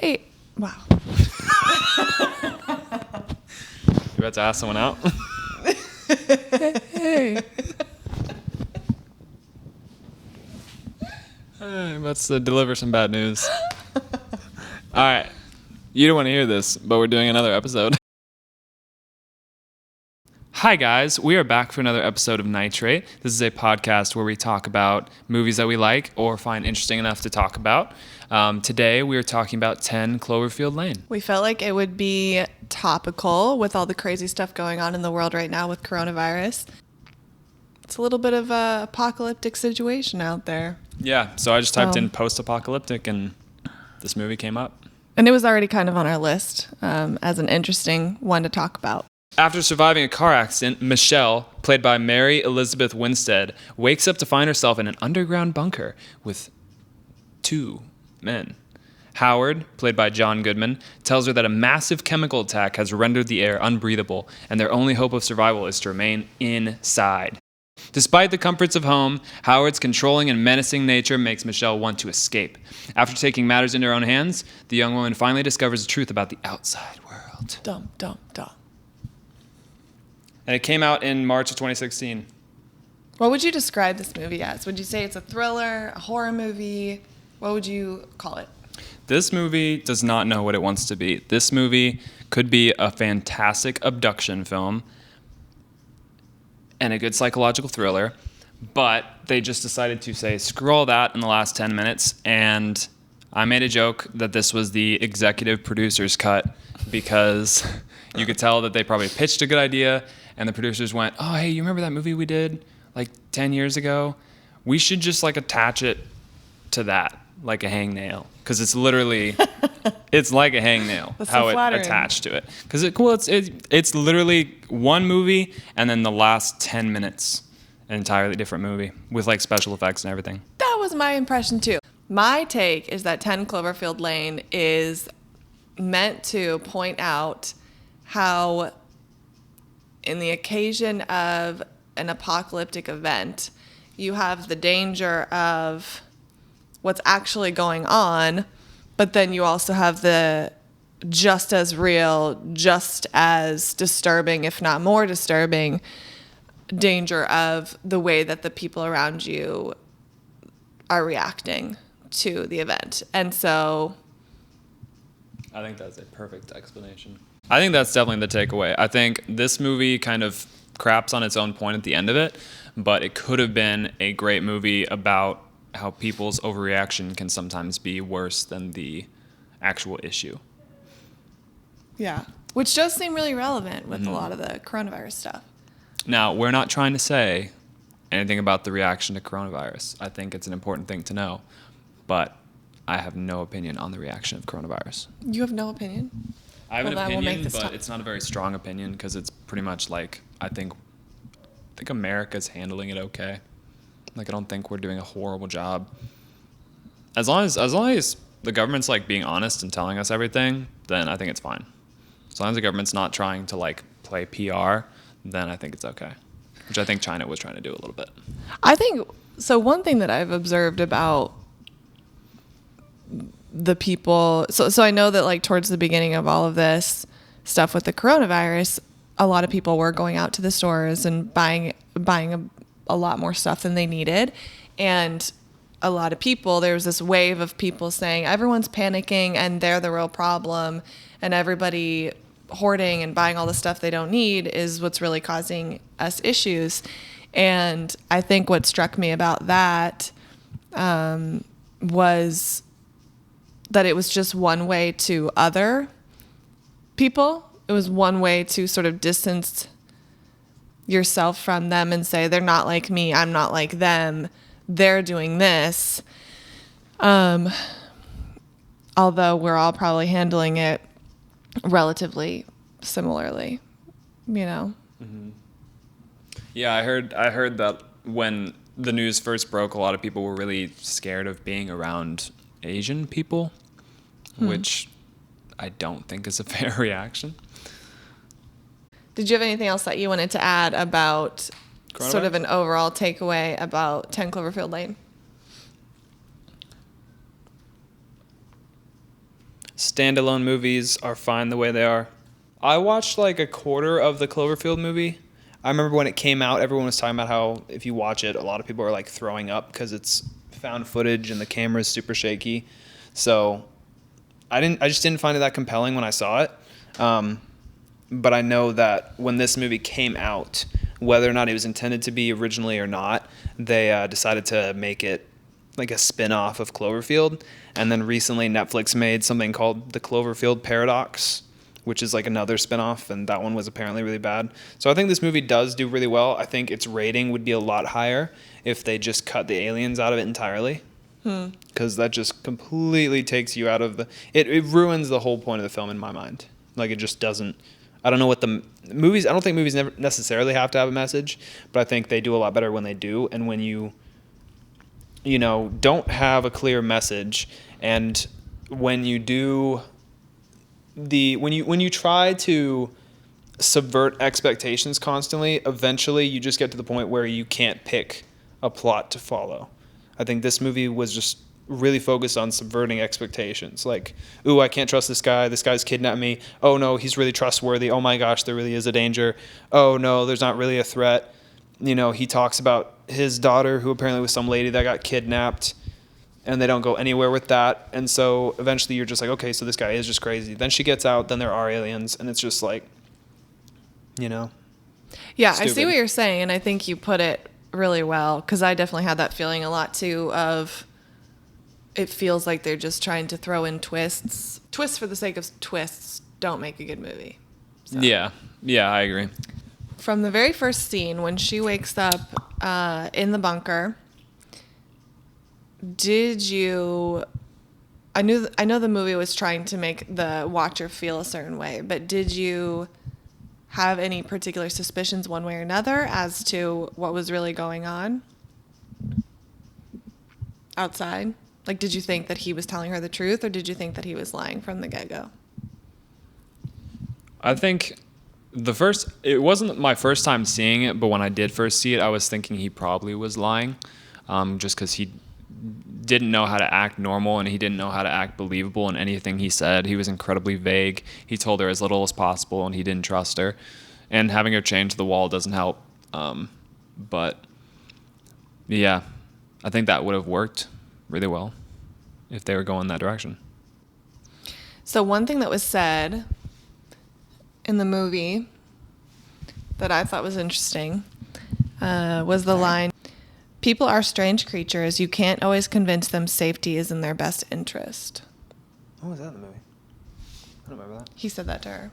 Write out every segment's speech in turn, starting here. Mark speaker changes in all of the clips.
Speaker 1: Hey, wow.
Speaker 2: You about to ask someone out?
Speaker 1: Hey.
Speaker 2: Let's deliver some bad news. All right. You don't want to hear this, but we're doing another episode. Hi, guys. We are back for another episode of Nitrate. This is a podcast where we talk about movies that we like or find interesting enough to talk about. Today, we are talking about 10 Cloverfield Lane.
Speaker 1: We felt like it would be topical with all the crazy stuff going on in the world right now with coronavirus. It's a little bit of a apocalyptic situation out there.
Speaker 2: Yeah, so I just typed in post-apocalyptic and this movie came up.
Speaker 1: And it was already kind of on our list as an interesting one to talk about.
Speaker 2: After surviving a car accident, Michelle, played by Mary Elizabeth Winstead, wakes up to find herself in an underground bunker with two men. Howard, played by John Goodman, tells her that a massive chemical attack has rendered the air unbreathable, and their only hope of survival is to remain inside. Despite the comforts of home, Howard's controlling and menacing nature makes Michelle want to escape. After taking matters into her own hands, the young woman finally discovers the truth about the outside world.
Speaker 1: Dum, dum, dum.
Speaker 2: And it came out in March of 2016.
Speaker 1: What would you describe this movie as? Would you say it's a thriller, a horror movie? What would you call it?
Speaker 2: This movie does not know what it wants to be. This movie could be a fantastic abduction film and a good psychological thriller, but they just decided to say, screw all that in the last 10 minutes, and I made a joke that this was the executive producer's cut because you could tell that they probably pitched a good idea, and the producers went, oh, hey, you remember that movie we did like 10 years ago? We should just like attach it to that, like a hangnail. Because it's literally, it's like a hangnail,
Speaker 1: That's
Speaker 2: how
Speaker 1: so
Speaker 2: it
Speaker 1: flattering.
Speaker 2: attached to it. Because it's literally one movie, and then the last 10 minutes, an entirely different movie with like special effects and everything.
Speaker 1: That was my impression too. My take is that 10 Cloverfield Lane is meant to point out how in the occasion of an apocalyptic event, you have the danger of what's actually going on, but then you also have the just as real, just as disturbing, if not more disturbing, danger of the way that the people around you are reacting to the event. And so
Speaker 2: I think that's a perfect explanation. I think that's definitely the takeaway. I think this movie kind of craps on its own point at the end of it, but it could have been a great movie about how people's overreaction can sometimes be worse than the actual issue.
Speaker 1: yeah, which does seem really relevant with a lot of the coronavirus stuff.
Speaker 2: Now, we're not trying to say anything about the reaction to coronavirus. I think it's an important thing to know, but I have no opinion on the reaction of coronavirus.
Speaker 1: You have no opinion?
Speaker 2: I have
Speaker 1: Well,
Speaker 2: an
Speaker 1: then we'll make
Speaker 2: opinion,
Speaker 1: this
Speaker 2: but
Speaker 1: top-
Speaker 2: it's not a very strong opinion because it's pretty much like I think America's handling it okay. Like I don't think we're doing a horrible job. As long as the government's like being honest and telling us everything, then I think it's fine. As long as the government's not trying to like play PR, then I think it's okay. Which I think China was trying to do a little bit.
Speaker 1: I think so. One thing that I've observed about the people, so I know that like towards the beginning of all of this stuff with the coronavirus, a lot of people were going out to the stores and buying a lot more stuff than they needed, and a lot of people, there was this wave of people saying everyone's panicking and they're the real problem, and everybody hoarding and buying all the stuff they don't need is what's really causing us issues. And I think what struck me about that was that it was just one way to other people. It was one way to sort of distance yourself from them and say, they're not like me, I'm not like them, they're doing this. Although we're all probably handling it relatively similarly, you know?
Speaker 2: Mm-hmm. Yeah, I heard that when the news first broke, a lot of people were really scared of being around Asian people, which I don't think is a fair reaction.
Speaker 1: Did you have anything else that you wanted to add about sort of an overall takeaway about 10 Cloverfield Lane?
Speaker 2: Standalone movies are fine the way they are. I watched like a quarter of the Cloverfield movie. I remember when it came out, everyone was talking about how if you watch it, a lot of people are like throwing up because it's found footage and the camera is super shaky. So I just didn't find it that compelling when I saw it. But I know that when this movie came out, whether or not it was intended to be originally or not, they decided to make it like a spin-off of Cloverfield. And then recently Netflix made something called the Cloverfield Paradox, which is like another spin-off, and that one was apparently really bad. So I think this movie does do really well. I think its rating would be a lot higher if they just cut the aliens out of it entirely. Because that just completely takes you out of the... It ruins the whole point of the film in my mind. Like, it just doesn't... I don't know what the movies... I don't think movies never necessarily have to have a message, but I think they do a lot better when they do. And when you don't have a clear message, and when you do... when you try to subvert expectations constantly, eventually you just get to the point where you can't pick a plot to follow. I think this movie was just really focused on subverting expectations. Like, ooh, I can't trust this guy. This guy's kidnapped me. Oh no, he's really trustworthy. Oh my gosh, there really is a danger. Oh no, there's not really a threat. He talks about his daughter, who apparently was some lady that got kidnapped, and they don't go anywhere with that. And so eventually you're just like, okay, so this guy is just crazy. Then she gets out, then there are aliens, and it's just like,
Speaker 1: Yeah,
Speaker 2: stupid.
Speaker 1: I see what you're saying, and I think you put it really well, because I definitely had that feeling a lot too of it feels like they're just trying to throw in twists. Twists for the sake of twists don't make a good movie. So.
Speaker 2: Yeah, I agree.
Speaker 1: From the very first scene, when she wakes up in the bunker, I know the movie was trying to make the watcher feel a certain way, but did you have any particular suspicions one way or another as to what was really going on outside? Like, did you think that he was telling her the truth, or did you think that he was lying from the get-go?
Speaker 2: I think it wasn't my first time seeing it, but when I did first see it, I was thinking he probably was lying, just because he didn't know how to act normal, and he didn't know how to act believable in anything he said. He was incredibly vague. He told her as little as possible, and he didn't trust her. And having her change the wall doesn't help. But yeah, I think that would have worked really well if they were going that direction.
Speaker 1: So one thing that was said in the movie that I thought was interesting was the line, "People are strange creatures. You can't always convince them safety is in their best interest."
Speaker 2: What was that in the movie? I don't remember that.
Speaker 1: He said that to her.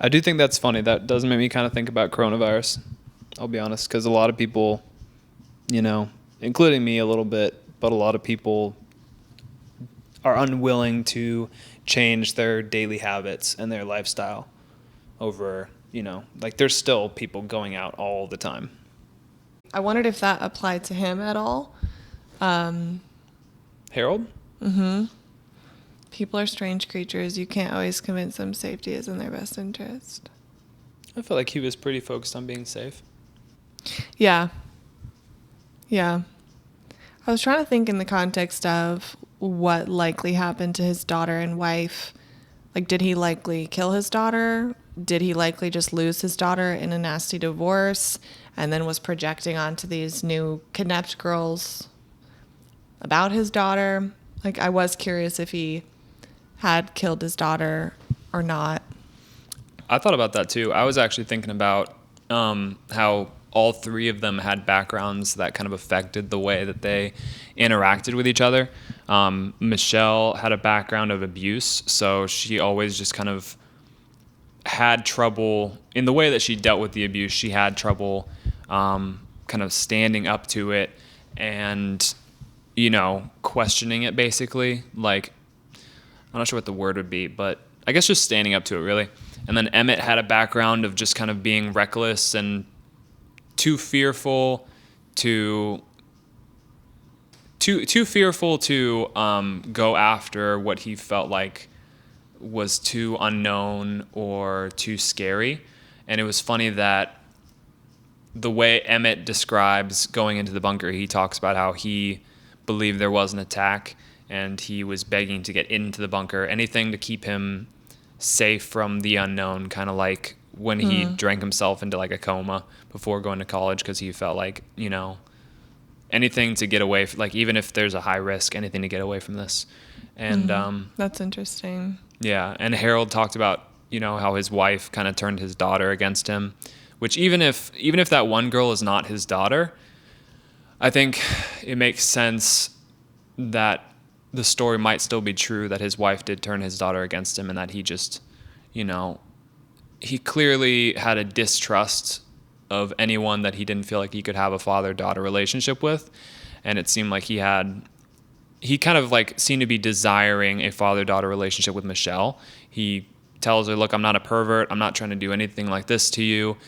Speaker 2: I do think that's funny. That does make me kind of think about coronavirus, I'll be honest, because a lot of people, including me a little bit, but a lot of people are unwilling to change their daily habits and their lifestyle over, there's still people going out all the time.
Speaker 1: I wondered if that applied to him at all.
Speaker 2: Harold?
Speaker 1: Mm-hmm. People are strange creatures. You can't always convince them safety is in their best interest.
Speaker 2: I feel like he was pretty focused on being safe.
Speaker 1: Yeah. I was trying to think in the context of what likely happened to his daughter and wife. Like, did he likely kill his daughter? Did he likely just lose his daughter in a nasty divorce and then was projecting onto these new kidnapped girls about his daughter? Like, I was curious if he had killed his daughter or not.
Speaker 2: I thought about that too. I was actually thinking about how all three of them had backgrounds that kind of affected the way that they interacted with each other. Michelle had a background of abuse, so she always just kind of had trouble in the way that she dealt with the abuse. She had trouble kind of standing up to it and, questioning it basically. Like, I'm not sure what the word would be, but I guess just standing up to it really. And then Emmett had a background of just kind of being reckless and too fearful to go after what he felt like was too unknown or too scary. And it was funny that the way Emmett describes going into the bunker, he talks about how he believed there was an attack, and he was begging to get into the bunker, anything to keep him safe from the unknown, kind of like when he drank himself into like a coma before going to college because he felt like, you know, anything to get away, like even if there's a high risk, anything to get away from this. And
Speaker 1: that's interesting.
Speaker 2: Yeah, and Harold talked about, you know, how his wife kind of turned his daughter against him, which even if that one girl is not his daughter, I think it makes sense that the story might still be true, that his wife did turn his daughter against him, and that he just, you know, he clearly had a distrust of anyone that he didn't feel like he could have a father-daughter relationship with. And it seemed like he kind of like seemed to be desiring a father-daughter relationship with Michelle. He tells her, look, I'm not a pervert. I'm not trying to do anything like this to you.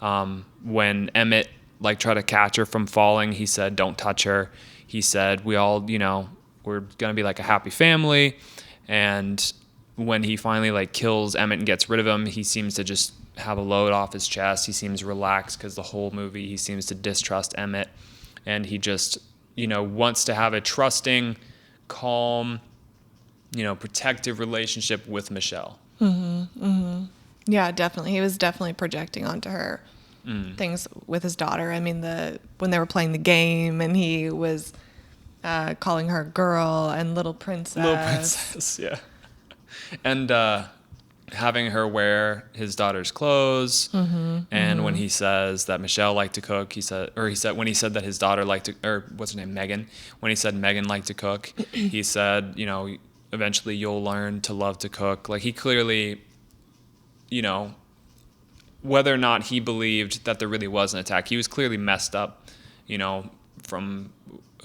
Speaker 2: When Emmett like tried to catch her from falling, he said, don't touch her. He said, we all, you know, we're going to be like a happy family. And when he finally like kills Emmett and gets rid of him, he seems to just have a load off his chest. He seems relaxed because the whole movie he seems to distrust Emmett, and he just, you know, wants to have a trusting, calm, you know, protective relationship with Michelle.
Speaker 1: Yeah, definitely. He was definitely projecting onto her things with his daughter. I mean, when they were playing the game and he was calling her girl and little princess.
Speaker 2: Little princess, yeah. And having her wear his daughter's clothes. And when he says that Michelle liked to cook, when he said that his daughter liked to, or what's her name, Megan, when he said Megan liked to cook, he said, you know, eventually you'll learn to love to cook. Like he clearly, you know, whether or not he believed that there really was an attack, he was clearly messed up, you know, from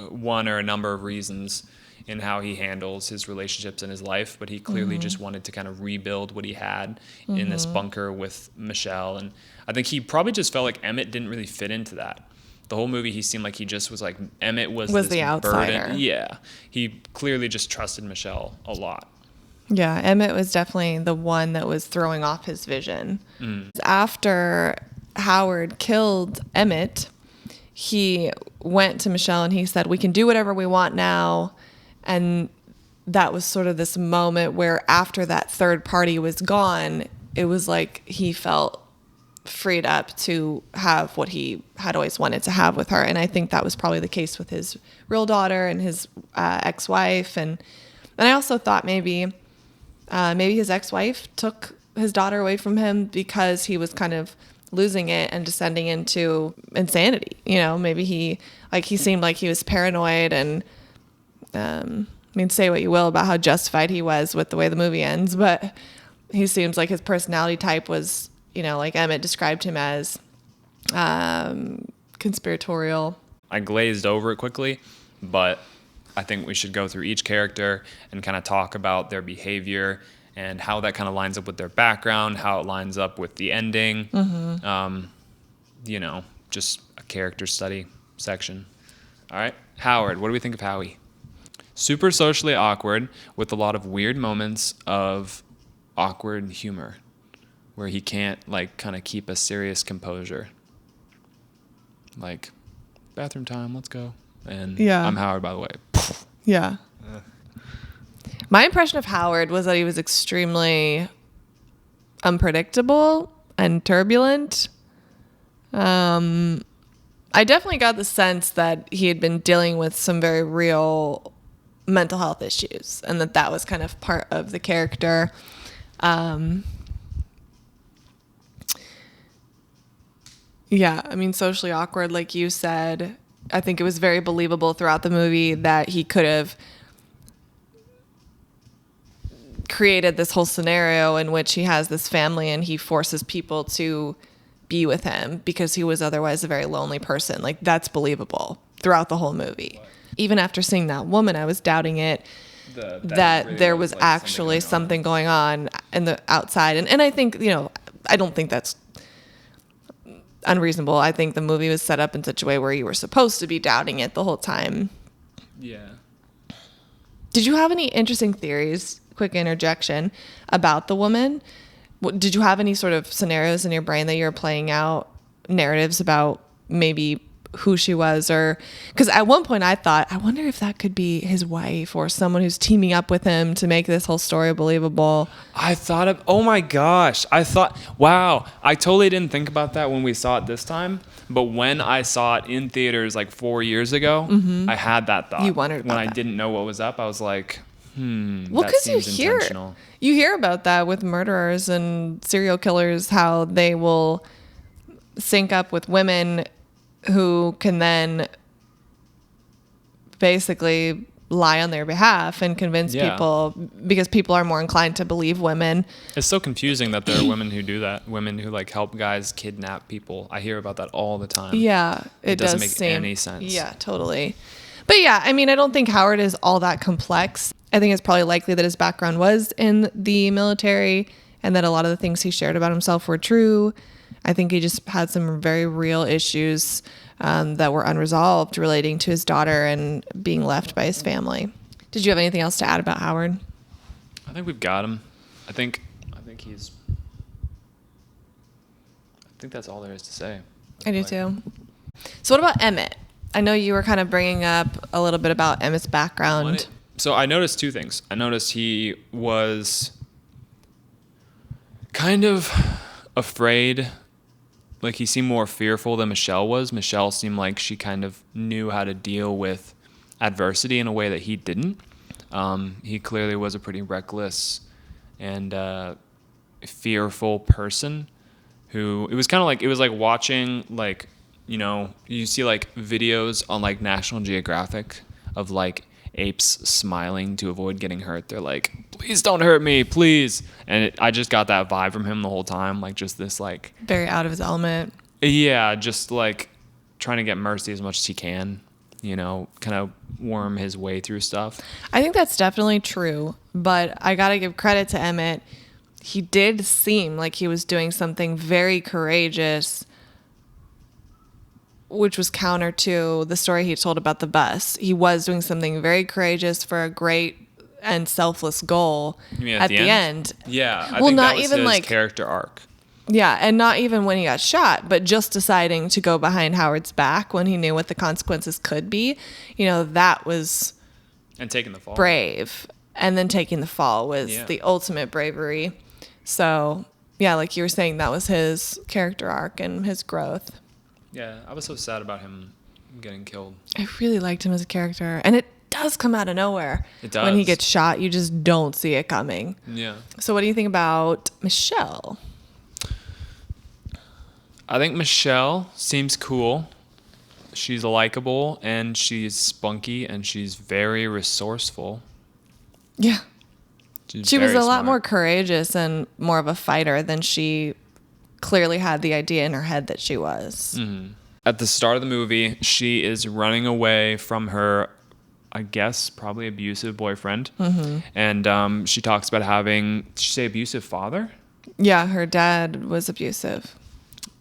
Speaker 2: one or a number of reasons in how he handles his relationships in his life, but he clearly just wanted to kind of rebuild what he had in this bunker with Michelle. And I think he probably just felt like Emmett didn't really fit into that. The whole movie, he seemed like he just was like, Emmett was this
Speaker 1: the outsider.
Speaker 2: Burden. Yeah. He clearly just trusted Michelle a lot.
Speaker 1: Yeah, Emmett was definitely the one that was throwing off his vision. After Howard killed Emmett, he went to Michelle and he said, we can do whatever we want now. And that was sort of this moment where after that third party was gone, it was like he felt freed up to have what he had always wanted to have with her. And I think that was probably the case with his real daughter and his ex-wife. And I also thought maybe his ex-wife took his daughter away from him because he was kind of losing it and descending into insanity. You know, maybe he seemed like he was paranoid and, I mean, say what you will about how justified he was with the way the movie ends, but he seems like his personality type was, you know, like Emmett described him as, conspiratorial.
Speaker 2: I glazed over it quickly, but I think we should go through each character and kind of talk about their behavior and how that kind of lines up with their background, how it lines up with the ending. You know, just a character study section. All right, Howard, what do we think of Howie? Super socially awkward with a lot of weird moments of awkward humor where he can't like kind of keep a serious composure. Like, bathroom time, let's go. And
Speaker 1: yeah.
Speaker 2: I'm Howard, by the way.
Speaker 1: Yeah. My impression of Howard was that he was extremely unpredictable and turbulent. I definitely got the sense that he had been dealing with some very real mental health issues and that was kind of part of the character. Yeah, I mean, socially awkward, like you said. I think it was very believable throughout the movie that he could have created this whole scenario in which he has this family and he forces people to be with him because he was otherwise a very lonely person. Like, that's believable throughout the whole movie. Even after seeing that woman, I was doubting it, that really there was like actually something going on in the outside. And I think, you know, I don't think that's unreasonable. I think the movie was set up in such a way where you were supposed to be doubting it the whole time.
Speaker 2: Yeah.
Speaker 1: Did you have any interesting theories, quick interjection, about the woman? Did you have any sort of scenarios in your brain that you were playing out, narratives about maybe who she was, or because at one point I thought, I wonder if that could be his wife or someone who's teaming up with him to make this whole story believable.
Speaker 2: Oh my gosh. Wow. I totally didn't think about that when we saw it this time. But when I saw it in theaters like 4 years ago, I had that thought.
Speaker 1: You wondered about
Speaker 2: when I
Speaker 1: that.
Speaker 2: didn't know what was up. I was like,
Speaker 1: Well,
Speaker 2: that
Speaker 1: because
Speaker 2: seems intentional.
Speaker 1: you hear about that with murderers and serial killers, how they will sync up with women who can then basically lie on their behalf and convince people, because people are more inclined to believe women.
Speaker 2: It's so confusing that there are women who do that. Women who like help guys kidnap people. I hear about that all the time.
Speaker 1: Yeah,
Speaker 2: It doesn't
Speaker 1: does
Speaker 2: make any sense.
Speaker 1: Yeah, totally. But yeah, I mean, I don't think Howard is all that complex. I think it's probably likely that his background was in the military and that a lot of the things he shared about himself were true. I think he just had some very real issues that were unresolved relating to his daughter and being left by his family. Did you have anything else to add about Howard?
Speaker 2: I think we've got him. I think that's all there is to say.
Speaker 1: I do too. So what about Emmett? I know you were kind of bringing up a little bit about Emmett's background.
Speaker 2: So I noticed two things. I noticed he was kind of afraid. Like he seemed more fearful than Michelle was. Michelle seemed like she kind of knew how to deal with adversity in a way that he didn't. He clearly was a pretty reckless and fearful person who, it was like watching, like, you know, you see like videos on like National Geographic of like apes smiling to avoid getting hurt. They're like, please don't hurt me, please. And I just got that vibe from him the whole time. Like just this like
Speaker 1: Very out of his element.
Speaker 2: Yeah, just like trying to get mercy as much as he can, you know, kind of worm his way through stuff.
Speaker 1: I think that's definitely true, but I got to give credit to Emmett. He did seem like he was doing something very courageous, which was counter to the story he told about the bus. He was doing something very courageous for a great and selfless goal at the end.
Speaker 2: Yeah, I
Speaker 1: well,
Speaker 2: think
Speaker 1: not
Speaker 2: that was
Speaker 1: even
Speaker 2: his
Speaker 1: like
Speaker 2: character arc.
Speaker 1: Yeah, and not even when he got shot, but just deciding to go behind Howard's back when he knew what the consequences could be. You know, that was
Speaker 2: And taking the fall.
Speaker 1: brave. And then taking the fall was the ultimate bravery. So, yeah, like you were saying, that was his character arc and his growth.
Speaker 2: Yeah, I was so sad about him getting killed.
Speaker 1: I really liked him as a character. And it does come out of nowhere.
Speaker 2: It does.
Speaker 1: When he gets shot, you just don't see it coming.
Speaker 2: Yeah.
Speaker 1: So what do you think about Michelle?
Speaker 2: I think Michelle seems cool. She's likable and she's spunky and she's very resourceful.
Speaker 1: Yeah. She was a lot
Speaker 2: smart.
Speaker 1: more courageous and more of a fighter than she clearly had the idea in her head that she was.
Speaker 2: Mm-hmm. At the start of the movie, she is running away from her, I guess, probably abusive boyfriend. Mm-hmm. And she talks about having, did she say abusive father?
Speaker 1: Yeah, her dad was abusive.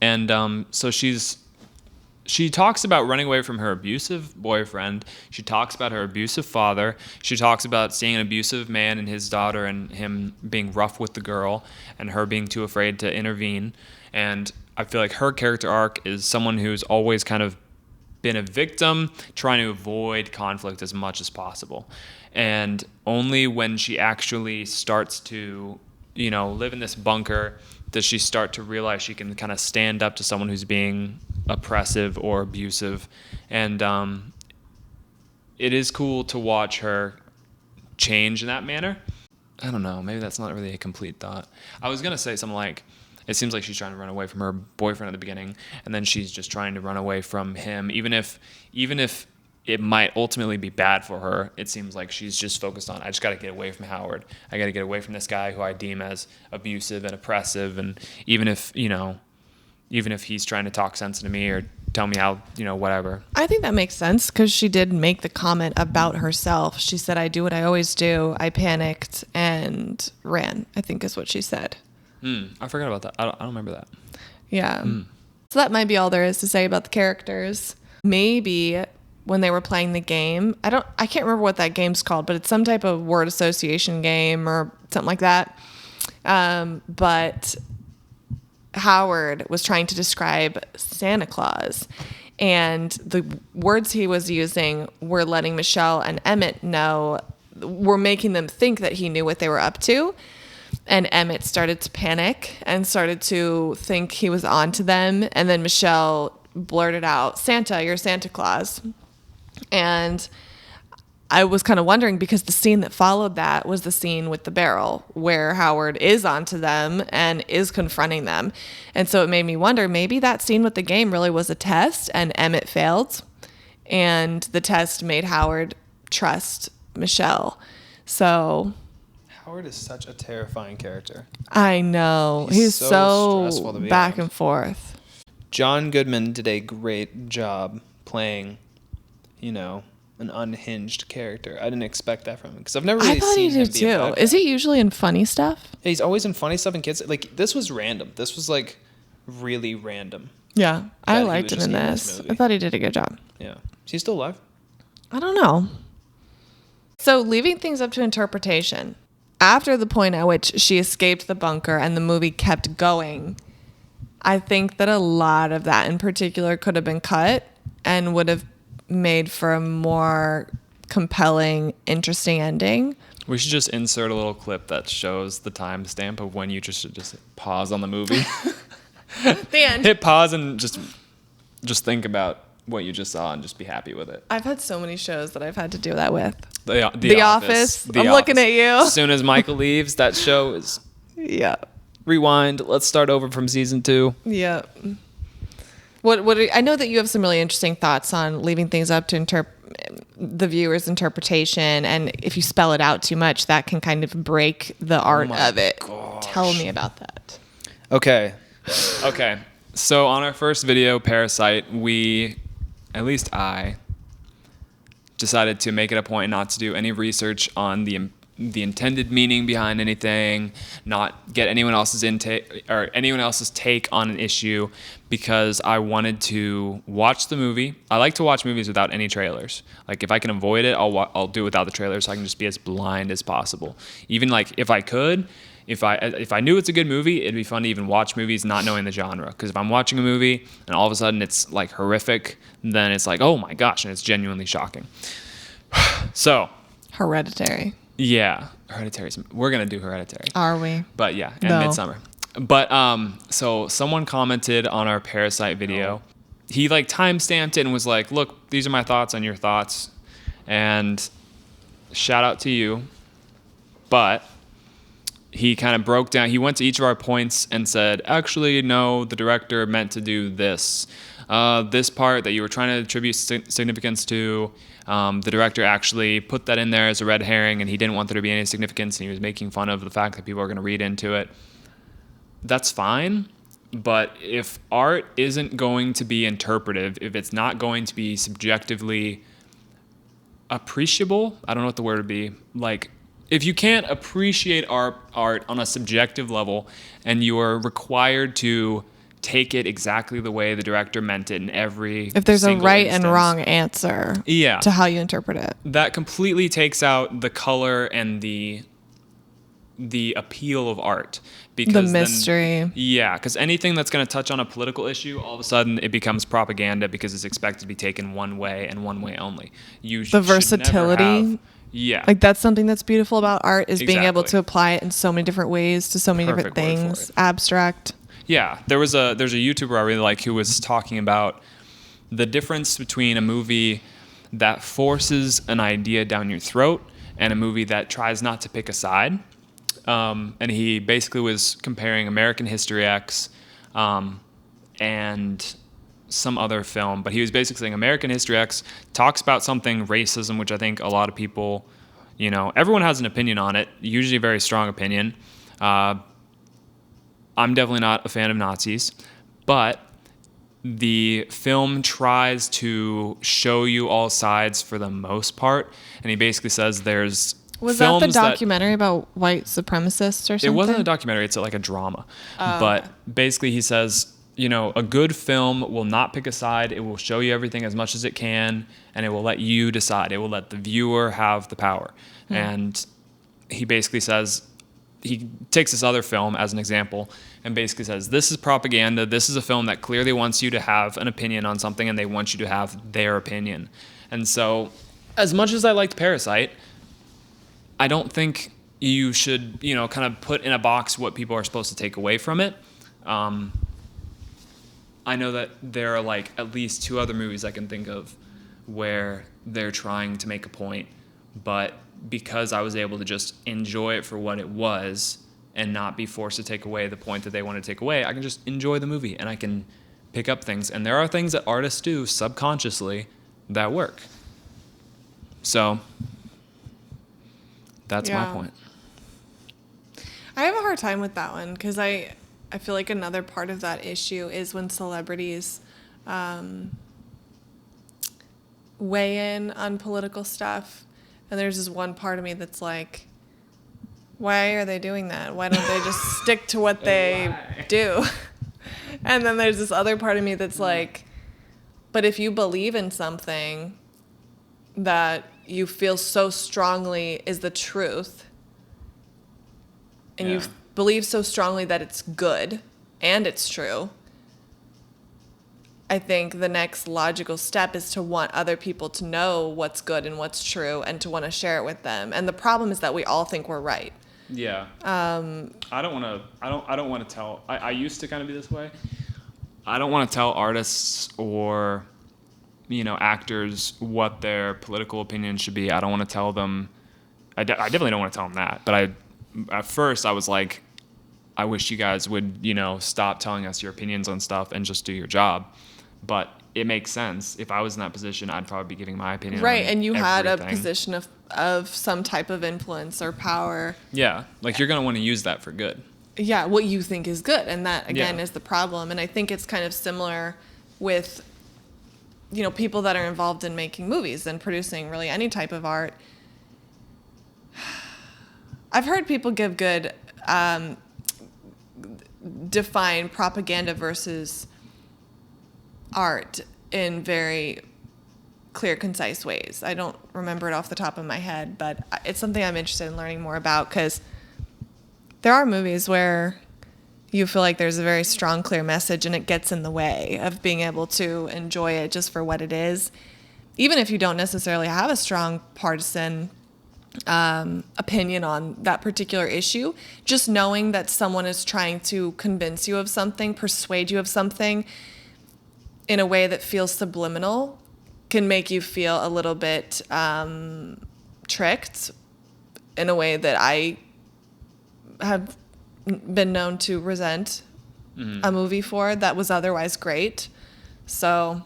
Speaker 2: And so she talks about running away from her abusive boyfriend. She talks about her abusive father. She talks about seeing an abusive man and his daughter and him being rough with the girl and her being too afraid to intervene. And I feel like her character arc is someone who's always kind of been a victim, trying to avoid conflict as much as possible. And only when she actually starts to, you know, live in this bunker does she start to realize she can kind of stand up to someone who's being oppressive or abusive. And it is cool to watch her change in that manner. I don't know, maybe that's not really a complete thought. I was going to say something like, it seems like she's trying to run away from her boyfriend at the beginning, and then she's just trying to run away from him. Even if it might ultimately be bad for her, it seems like she's just focused on, I just got to get away from Howard. I got to get away from this guy who I deem as abusive and oppressive. And even if he's trying to talk sense to me or tell me how, you know, whatever.
Speaker 1: I think that makes sense because she did make the comment about herself. She said, I do what I always do. I panicked and ran, I think is what she said.
Speaker 2: I forgot about that. I don't remember that.
Speaker 1: Yeah. So that might be all there is to say about the characters. Maybe when they were playing the game, I can't remember what that game's called, but it's some type of word association game or something like that. But Howard was trying to describe Santa Claus, And the words he was using were letting Michelle and Emmett know, were making them think that he knew what they were up to. And Emmett started to panic and started to think he was on to them. And then Michelle blurted out, "Santa, you're Santa Claus." And I was kind of wondering, because the scene that followed that was the scene with the barrel where Howard is onto them and is confronting them. And so it made me wonder, maybe that scene with the game really was a test and Emmett failed. And the test made Howard trust Michelle. So
Speaker 2: Howard is such a terrifying character.
Speaker 1: I know. He's so
Speaker 2: stressful to be
Speaker 1: back
Speaker 2: around.
Speaker 1: and forth.
Speaker 2: John Goodman did a great job playing, an unhinged character. I didn't expect that from him because I've never really
Speaker 1: I thought
Speaker 2: seen
Speaker 1: he
Speaker 2: him
Speaker 1: did
Speaker 2: be a
Speaker 1: too.
Speaker 2: bad
Speaker 1: Is
Speaker 2: guy.
Speaker 1: he usually in funny stuff?
Speaker 2: Yeah, he's always in funny stuff and kids. Like, this was random. This was like really random.
Speaker 1: Yeah, I
Speaker 2: That he
Speaker 1: liked
Speaker 2: was
Speaker 1: him in
Speaker 2: just in
Speaker 1: this.
Speaker 2: this movie.
Speaker 1: I thought he did a good job.
Speaker 2: Yeah. Is he still alive?
Speaker 1: I don't know. So leaving things up to interpretation. After the point at which she escaped the bunker and the movie kept going, I think that a lot of that in particular could have been cut and would have made for a more compelling, interesting ending.
Speaker 2: We should just insert a little clip that shows the timestamp of when you should just pause on the movie.
Speaker 1: The end.
Speaker 2: Hit pause and just think about what you just saw and just be happy with it.
Speaker 1: I've had so many shows that I've had to do that with.
Speaker 2: The
Speaker 1: Office.
Speaker 2: The
Speaker 1: I'm looking at you.
Speaker 2: As soon as Michael leaves, that show is
Speaker 1: Yeah.
Speaker 2: rewind. Let's start over from season 2.
Speaker 1: Yeah. I know that you have some really interesting thoughts on leaving things up to the viewer's interpretation, and if you spell it out too much, that can kind of break the art of it.
Speaker 2: gosh.
Speaker 1: Tell me about that.
Speaker 2: Okay. So on our first video, Parasite, at least I, decided to make it a point not to do any research on the intended meaning behind anything, not get anyone else's take on an issue, because I wanted to watch the movie. I like to watch movies without any trailers. Like, if I can avoid it, I'll do it without the trailers, so I can just be as blind as possible. Even like if I knew it's a good movie, it'd be fun to even watch movies not knowing the genre. Because if I'm watching a movie and all of a sudden it's like horrific, then it's like, oh my gosh, and it's genuinely shocking. So,
Speaker 1: Hereditary.
Speaker 2: yeah, Hereditary. We're gonna do Hereditary.
Speaker 1: Are we?
Speaker 2: But yeah, and
Speaker 1: No.
Speaker 2: Midsummer. But so someone commented on our Parasite video. He like timestamped it and was like, "Look, these are my thoughts on your thoughts," and shout out to you. But he kind of broke down. He went to each of our points and said, "Actually, no, the director meant to do this. This part that you were trying to attribute significance to." The director actually put that in there as a red herring, and he didn't want there to be any significance, and he was making fun of the fact that people are going to read into it. That's fine, but if art isn't going to be interpretive, if it's not going to be subjectively appreciable, I don't know what the word would be, like, if you can't appreciate art on a subjective level, and you are required to take it exactly the way the director meant it in every
Speaker 1: If there's a
Speaker 2: single
Speaker 1: right
Speaker 2: instance,
Speaker 1: and wrong answer
Speaker 2: Yeah.
Speaker 1: to how you interpret it.
Speaker 2: that completely takes out the color and the appeal of art. Because
Speaker 1: The
Speaker 2: then-
Speaker 1: mystery.
Speaker 2: yeah, because anything that's going to touch on a political issue, all of a sudden it becomes propaganda because it's expected to be taken one way and one way only. You
Speaker 1: The versatility.
Speaker 2: Yeah.
Speaker 1: Like, that's something that's beautiful about art, is being able
Speaker 2: Exactly.
Speaker 1: to apply it in so many different ways to so many different
Speaker 2: Perfect word for
Speaker 1: things.
Speaker 2: it.
Speaker 1: Abstract.
Speaker 2: Yeah, there's a YouTuber I really like who was talking about the difference between a movie that forces an idea down your throat and a movie that tries not to pick a side. And he basically was comparing American History X and some other film, but he was basically saying American History X talks about something, racism, which I think a lot of people, everyone has an opinion on it, usually a very strong opinion. I'm definitely not a fan of Nazis, but the film tries to show you all sides for the most part, and he basically says there's
Speaker 1: Was that the
Speaker 2: films
Speaker 1: documentary about white supremacists or something?
Speaker 2: it wasn't a documentary, it's like a drama. But basically he says, a good film will not pick a side. It will show you everything as much as it can, and it will let you decide. It will let the viewer have the power. And he basically says he takes this other film as an example and basically says, this is propaganda. This is a film that clearly wants you to have an opinion on something, and they want you to have their opinion. And so, as much as I liked Parasite, I don't think you should, kind of put in a box what people are supposed to take away from it. I know that there are like at least 2 other movies I can think of where they're trying to make a point, but because I was able to just enjoy it for what it was and not be forced to take away the point that they want to take away, I can just enjoy the movie and I can pick up things. And there are things that artists do subconsciously that work. So that's my point.
Speaker 1: I have a hard time with that one because I feel like another part of that issue is when celebrities weigh in on political stuff. And there's this one part of me that's like, why are they doing that? Why don't they just stick to what they do? And then there's this other part of me that's like, but if you believe in something that you feel so strongly is the truth, and you believe so strongly that it's good and it's true, I think the next logical step is to want other people to know what's good and what's true and to want to share it with them. And the problem is that we all think we're right.
Speaker 2: Yeah. I don't want to tell. I used to kind of be this way. I don't want to tell artists or actors what their political opinions should be. I don't want to tell them. I definitely don't want to tell them that. But at first I was like, I wish you guys would stop telling us your opinions on stuff and just do your job. But it makes sense. If I was in that position, I'd probably be giving my opinion.
Speaker 1: Right,
Speaker 2: on
Speaker 1: and you
Speaker 2: everything.
Speaker 1: had a position of some type of influence or power.
Speaker 2: Yeah, like you're going to want to use that for good.
Speaker 1: Yeah, what you think is good. And that, again, is the problem. And I think it's kind of similar with, people that are involved in making movies and producing really any type of art. I've heard people give good, define propaganda versus art in very clear, concise ways. I don't remember it off the top of my head, but it's something I'm interested in learning more about because there are movies where you feel like there's a very strong, clear message and it gets in the way of being able to enjoy it just for what it is. Even if you don't necessarily have a strong partisan opinion on that particular issue, just knowing that someone is trying to convince you of something, persuade you of something in a way that feels subliminal can make you feel a little bit tricked in a way that I have been known to resent a movie for that was otherwise great. So,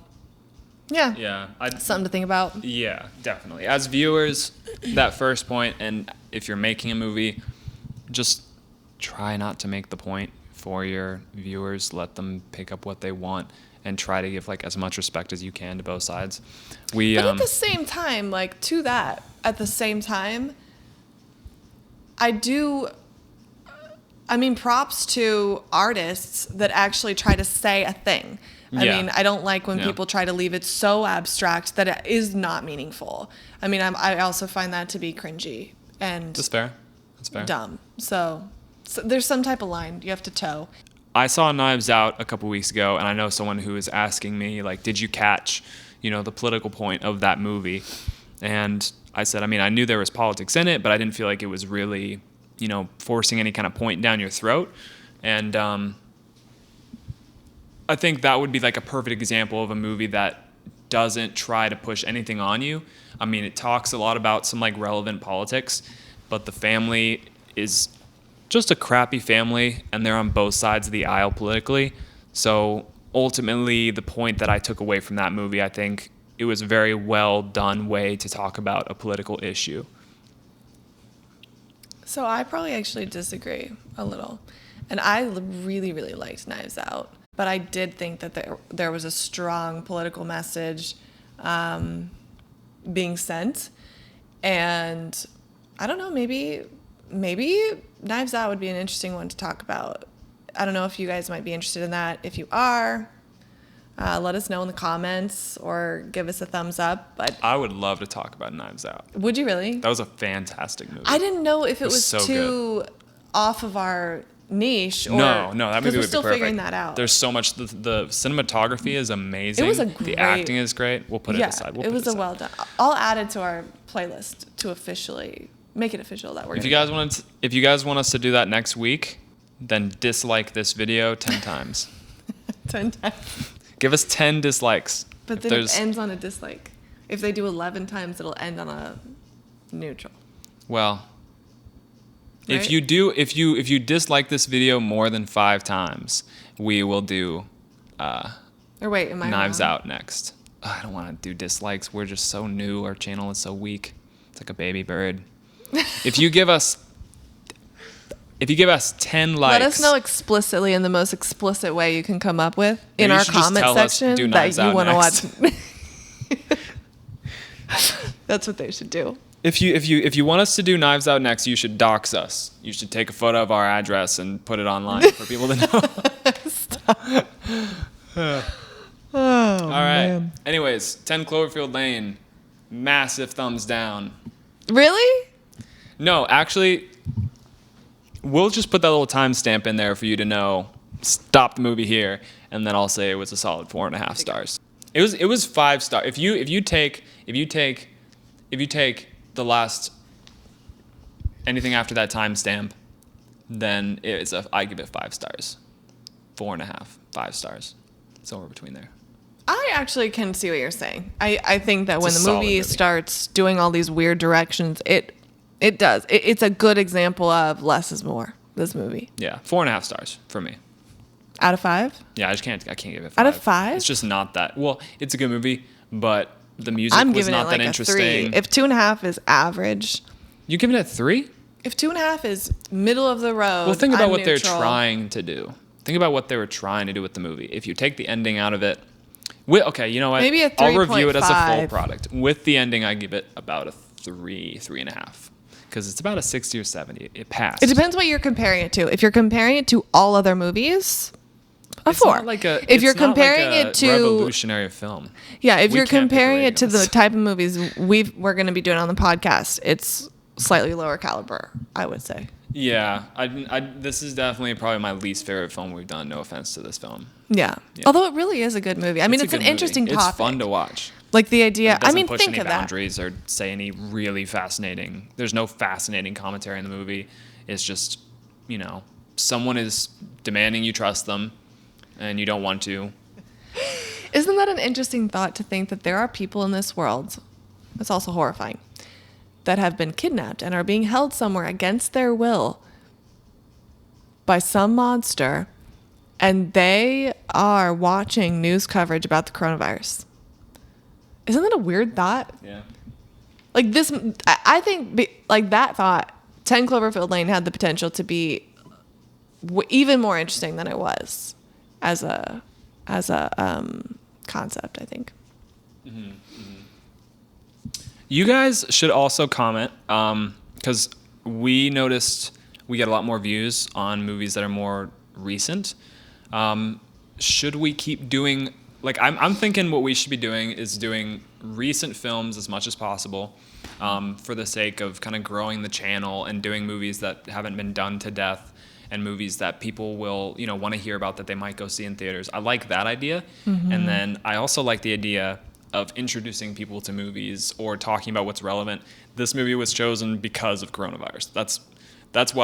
Speaker 1: yeah, something to think about.
Speaker 2: Yeah, definitely. As viewers, that first point, and if you're making a movie, just try not to make the point for your viewers. Let them pick up what they want and try to give as much respect as you can to both sides.
Speaker 1: But at the same time, at the same time, props to artists that actually try to say a thing. I don't like when people try to leave it so abstract that it is not meaningful. I also find that to be cringy and
Speaker 2: That's fair.
Speaker 1: dumb. So there's some type of line you have to toe.
Speaker 2: I saw Knives Out a couple weeks ago, and I know someone who was asking me, did you catch, the political point of that movie? And I said, I knew there was politics in it, but I didn't feel like it was really, forcing any kind of point down your throat. And I think that would be a perfect example of a movie that doesn't try to push anything on you. It talks a lot about some relevant politics, but the family is just a crappy family, and they're on both sides of the aisle politically. So ultimately, the point that I took away from that movie, I think it was a very well done way to talk about a political issue.
Speaker 1: So I probably actually disagree a little. And I really, really liked Knives Out. But I did think that there was a strong political message being sent. And I don't know, maybe Knives Out would be an interesting one to talk about. I don't know if you guys might be interested in that. If you are, let us know in the comments or give us a thumbs up. But
Speaker 2: I would love to talk about Knives Out.
Speaker 1: Would you really?
Speaker 2: That was a fantastic movie.
Speaker 1: I didn't know if it was
Speaker 2: so
Speaker 1: too
Speaker 2: good.
Speaker 1: off of our niche. Or,
Speaker 2: no, that movie would be
Speaker 1: we're still
Speaker 2: perfect.
Speaker 1: figuring that out.
Speaker 2: There's so much. The cinematography is amazing.
Speaker 1: It was
Speaker 2: the acting is great. We'll put it aside.
Speaker 1: It was well done. I'll add it to our playlist to officially make it official that we're.
Speaker 2: If you guys want us to do that next week, then dislike this video 10 times.
Speaker 1: 10 times.
Speaker 2: Give us 10 dislikes.
Speaker 1: But then it ends on a dislike. If they do 11 times, it'll end on a neutral.
Speaker 2: Well,
Speaker 1: right?
Speaker 2: if you dislike this video more than 5 times, we will do
Speaker 1: or wait, am I
Speaker 2: Knives
Speaker 1: wrong?
Speaker 2: Out next. I don't want to do dislikes. We're just so new. Our channel is so weak. It's like a baby bird. If you give us 10 likes,
Speaker 1: let us know explicitly in the most explicit way you can come up with in our comment section that you want to watch. That's what they should do.
Speaker 2: If you want us to do Knives Out next, you should dox us. You should take a photo of our address and put it online for people to know.
Speaker 1: Stop.
Speaker 2: All right. Man. Anyways, 10 Cloverfield Lane, massive thumbs down.
Speaker 1: Really?
Speaker 2: No, actually, we'll just put that little timestamp in there for you to know. Stop the movie here, and then I'll say it was a solid 4.5 stars. It was 5 stars. If you take the last anything after that timestamp, then I give it 5 stars, 4.5, 5 stars, somewhere between there.
Speaker 1: I actually can see what you're saying. I think that when the movie starts doing all these weird directions, it does. It's a good example of less is more. This movie.
Speaker 2: Yeah, 4.5 stars for me.
Speaker 1: Out of 5?
Speaker 2: Yeah, I can't give it 5.
Speaker 1: Out of 5?
Speaker 2: It's just not that. Well, it's a good movie, but the music was not that interesting.
Speaker 1: If 2.5 is average,
Speaker 2: you giving it 3?
Speaker 1: If 2.5 is middle of the road,
Speaker 2: well, think about what
Speaker 1: neutral.
Speaker 2: they're trying to do. Think about what they were trying to do with the movie. If you take the ending out of it, okay, you know what?
Speaker 1: Maybe a 3.5.
Speaker 2: I'll review it as a full product. With the ending, I give it about a 3.5. Because it's about a 60 or 70. It passed.
Speaker 1: It depends what you're comparing it to. If you're comparing it to all other movies, a 4. If you're comparing it to
Speaker 2: revolutionary film.
Speaker 1: Yeah, if you're comparing it to the type of movies we're going to be doing on the podcast, it's slightly lower caliber, I would say.
Speaker 2: Yeah, this is definitely probably my least favorite film we've done. No offense to this film.
Speaker 1: Yeah. Although it really is a good movie. I mean, it's an interesting topic.
Speaker 2: It's fun to watch.
Speaker 1: Like the idea.
Speaker 2: It doesn't push
Speaker 1: think
Speaker 2: any
Speaker 1: of that.
Speaker 2: boundaries or say any really fascinating. There's no fascinating commentary in the movie. It's just, someone is demanding you trust them, and you don't want to.
Speaker 1: Isn't that an interesting thought to think that there are people in this world? It's also horrifying. That have been kidnapped and are being held somewhere against their will by some monster, and they are watching news coverage about the coronavirus. Isn't that a weird thought?
Speaker 2: Yeah.
Speaker 1: Like this, I think like that thought, 10 Cloverfield Lane had the potential to be even more interesting than it was as a concept, I think.
Speaker 2: Mm-hmm. Mm-hmm. You guys should also comment because we noticed we get a lot more views on movies that are more recent. Should we keep doing, I'm thinking what we should be doing is doing recent films as much as possible for the sake of kind of growing the channel and doing movies that haven't been done to death and movies that people will, want to hear about that they might go see in theaters. I like that idea. Mm-hmm. And then I also like the idea of introducing people to movies or talking about what's relevant. This movie was chosen because of coronavirus. That's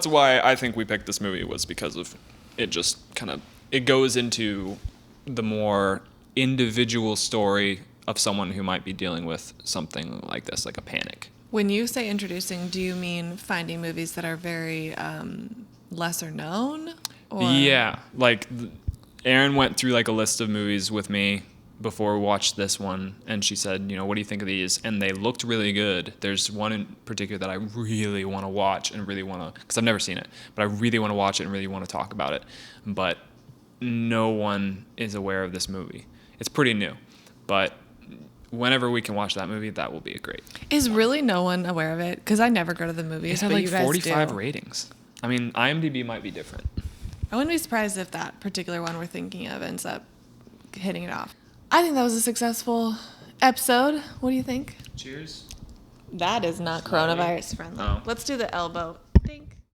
Speaker 2: why I think we picked this movie, was because of it. Just kind of, it goes into the more individual story of someone who might be dealing with something like this, like a panic.
Speaker 1: When you say introducing, do you mean finding movies that are very lesser known? Or?
Speaker 2: Yeah, Erin went through a list of movies with me before we watched this one, and she said, what do you think of these? And they looked really good. There's one in particular that I really want to watch and really want to, because I've never seen it, but I really want to watch it and really want to talk about it. But no one is aware of this movie. It's pretty new, but whenever we can watch that movie, that will be a great.
Speaker 1: Is really no one aware of it? Because I never go to the movies.
Speaker 2: It had
Speaker 1: you guys
Speaker 2: 45
Speaker 1: do.
Speaker 2: ratings. I mean, IMDb might be different.
Speaker 1: I wouldn't be surprised if that particular one we're thinking of ends up hitting it off. I think that was a successful episode. What do you think?
Speaker 2: Cheers.
Speaker 1: That is not coronavirus friendly.
Speaker 2: Oh.
Speaker 1: Let's do the elbow.